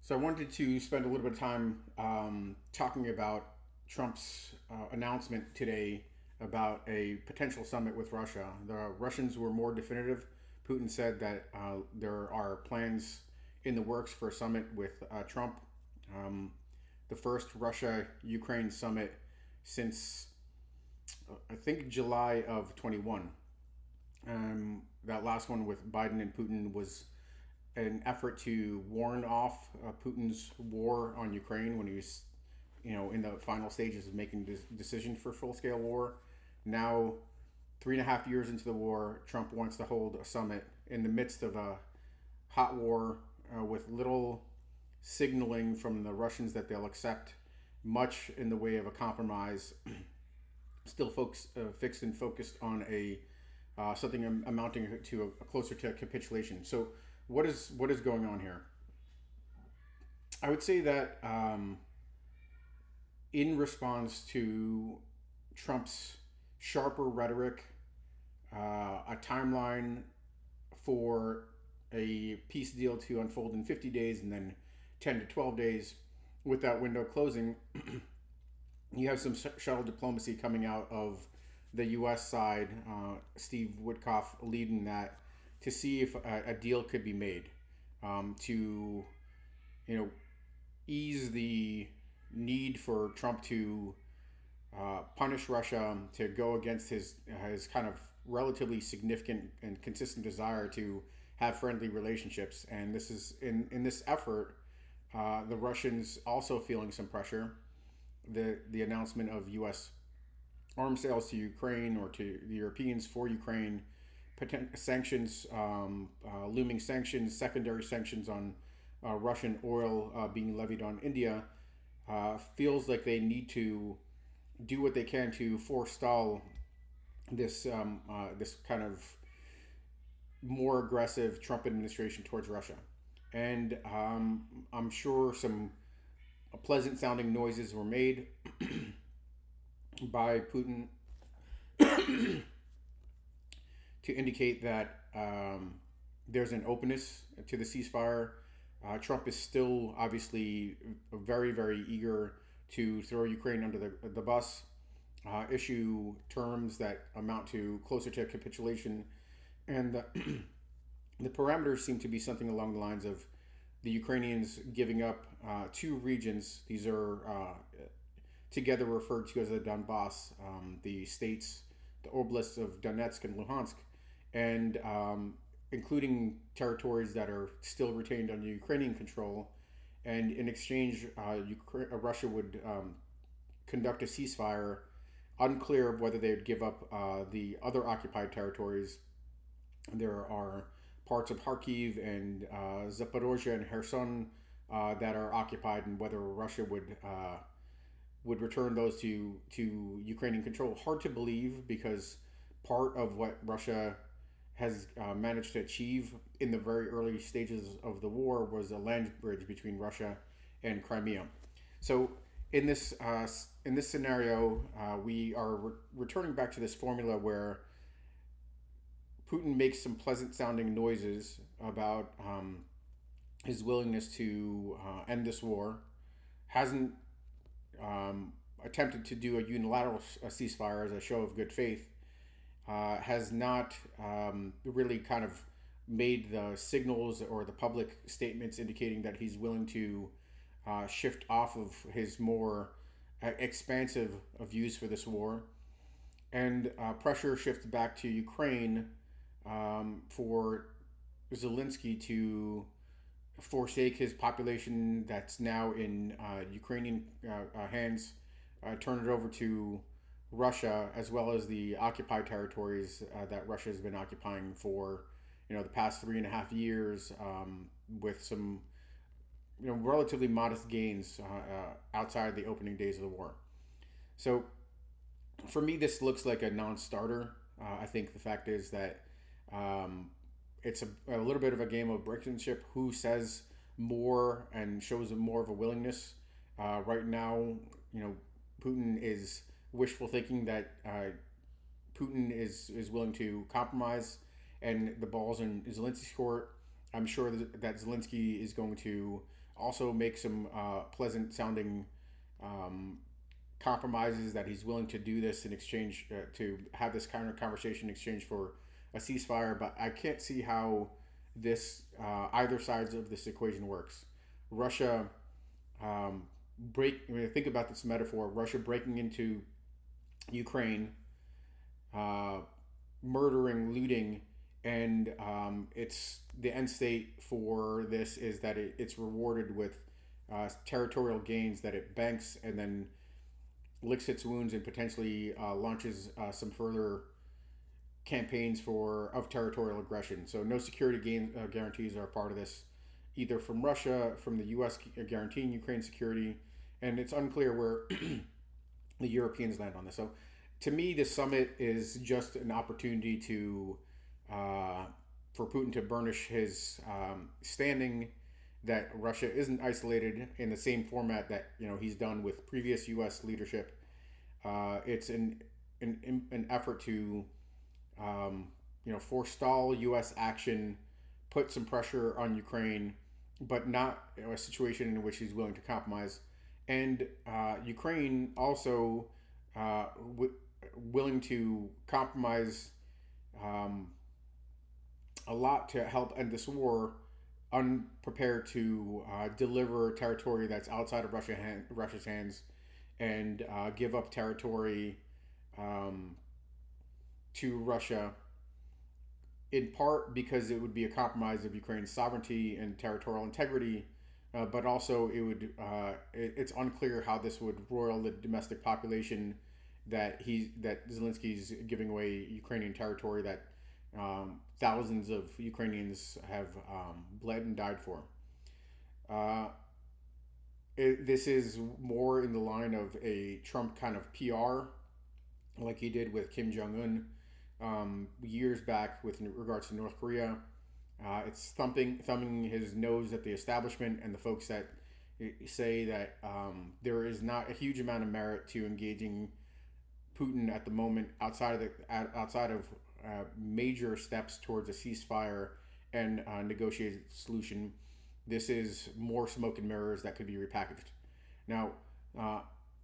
So I wanted to spend a little bit of time talking about Trump's announcement today about a potential summit with Russia. The Russians were more definitive. Putin said that there are plans in the works for a summit with Trump. Um, the first Russia-Ukraine summit since I think July of 21. That last one with Biden and Putin was an effort to warn off Putin's war on Ukraine when he was, in the final stages of making this decision for full scale war. Now, 3.5 years into the war, Trump wants to hold a summit in the midst of a hot war with little signaling from the Russians that they'll accept much in the way of a compromise. Still, folks fixed and focused on a something amounting to a closer to a capitulation. So, what is going on here? I would say that in response to Trump's sharper rhetoric, a timeline for a peace deal to unfold in 50 days and then 10 to 12 days with that window closing, you have some shuttle diplomacy coming out of the U.S. side, Steve Witkoff leading that, to see if a deal could be made to, ease the need for Trump to punish Russia, to go against his kind of relatively significant and consistent desire to have friendly relationships. And this is in this effort, the Russians also feeling some pressure. The announcement of U.S. arms sales to Ukraine or to the Europeans for Ukraine, sanctions, looming sanctions, secondary sanctions on Russian oil being levied on India, feels like they need to do what they can to forestall this kind of more aggressive Trump administration towards Russia. And I'm sure some pleasant sounding noises were made by Putin to indicate that there's an openness to the ceasefire. Trump is still obviously very, very eager to throw Ukraine under the bus, issue terms that amount to closer to capitulation. And the parameters seem to be something along the lines of the Ukrainians giving up two regions. These are together referred to as the Donbass, the states, the oblasts of Donetsk and Luhansk, and including territories that are still retained under Ukrainian control. And in exchange, Russia would conduct a ceasefire, unclear of whether they would give up the other occupied territories. There are parts of Kharkiv and Zaporozhye and Kherson that are occupied, and whether Russia would return those to Ukrainian control. Hard to believe, because part of what Russia has managed to achieve in the very early stages of the war was a land bridge between Russia and Crimea. So in this scenario, we are returning back to this formula where Putin makes some pleasant sounding noises about his willingness to end this war, hasn't attempted to do a unilateral ceasefire as a show of good faith, has not really kind of made the signals or the public statements indicating that he's willing to shift off of his more expansive views for this war. And pressure shifts back to Ukraine for Zelensky to forsake his population that's now in Ukrainian hands, turn it over to Russia, as well as the occupied territories that Russia has been occupying for the past 3.5 years, with some relatively modest gains outside the opening days of the war. So for me, this looks like a non-starter. I think the fact is that it's a little bit of a game of brinkmanship. Who says more and shows more of a willingness? Right now, Putin is wishful thinking that Putin is willing to compromise, and the ball's in Zelensky's court. I'm sure that Zelensky is going to also make some pleasant sounding um, compromises that he's willing to do this in exchange to have this kind of conversation in exchange for a ceasefire. But I can't see how this either sides of this equation works. Russia I mean, think about this metaphor: Russia breaking into Ukraine, uh, murdering, looting, and it's the end state for this is that it's rewarded with territorial gains that it banks and then licks its wounds and potentially launches some further campaigns for of territorial aggression. So no security guarantees are part of this, either from Russia, from the U.S. guaranteeing Ukraine security, and it's unclear where the Europeans land on this. So to me, this summit is just an opportunity to for Putin to burnish his standing that Russia isn't isolated in the same format that he's done with previous U.S. leadership. It's an effort to forestall U.S. action, put some pressure on Ukraine, but not a situation in which he's willing to compromise. And Ukraine also willing to compromise a lot to help end this war, unprepared to deliver territory that's outside of Russia's hands and give up territory to Russia, in part because it would be a compromise of Ukraine's sovereignty and territorial integrity, but also it's unclear how this would roil the domestic population that Zelensky's giving away Ukrainian territory that thousands of Ukrainians have bled and died for. This is more in the line of a Trump kind of PR, like he did with Kim Jong Un years back with regards to North Korea. It's thumbing his nose at the establishment and the folks that say that there is not a huge amount of merit to engaging Putin at the moment outside of major steps towards a ceasefire and negotiated solution. This is more smoke and mirrors that could be repackaged. Now,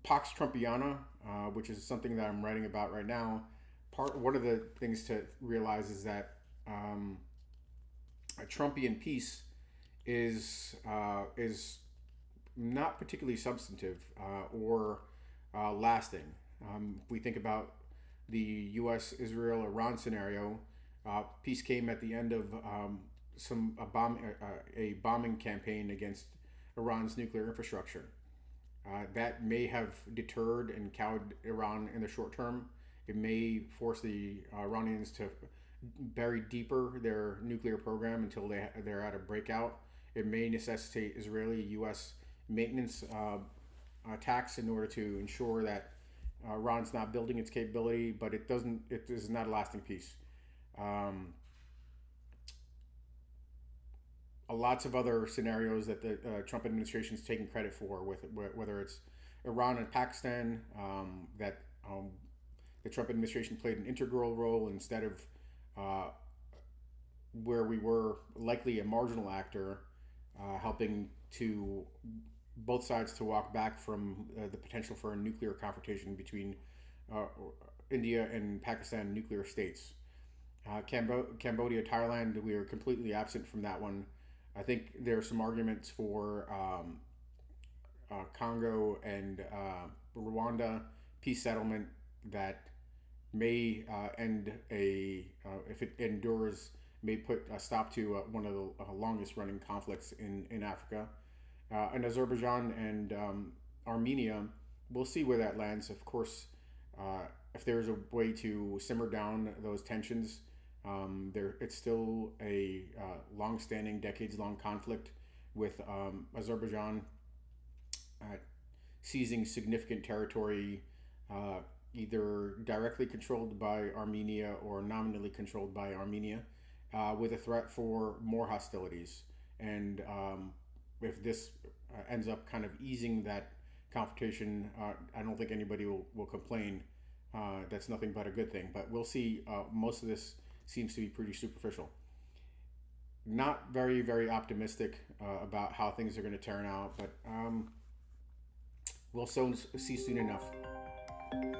Pax Trumpiana, which is something that I'm writing about right now, one of the things to realize is that a Trumpian peace is not particularly substantive or lasting. We think about the U.S.-Israel-Iran scenario. Peace came at the end of a bombing campaign against Iran's nuclear infrastructure. That may have deterred and cowed Iran in the short term. It may force the Iranians to bury deeper their nuclear program until they're at a breakout. It may necessitate Israeli-U.S. maintenance attacks in order to ensure that Iran's not building its capability, but it is not a lasting peace. Lots of other scenarios that the Trump administration is taking credit for, whether it's Iran and Pakistan, that the Trump administration played an integral role instead of where we were likely a marginal actor, helping to both sides to walk back from the potential for a nuclear confrontation between India and Pakistan nuclear states. Cambodia, Thailand, we are completely absent from that one. I think there are some arguments for Congo and Rwanda peace settlement that may end if it endures, may put a stop to one of the longest running conflicts in Africa. And Azerbaijan and Armenia, we'll see where that lands. Of course, if there's a way to simmer down those tensions, it's still a long-standing, decades-long conflict with Azerbaijan seizing significant territory, either directly controlled by Armenia or nominally controlled by Armenia, with a threat for more hostilities. And if this ends up kind of easing that confrontation, I don't think anybody will complain. That's nothing but a good thing. But we'll see. Most of this seems to be pretty superficial. not very, very optimistic about how things are going to turn out, but we'll soon see soon enough.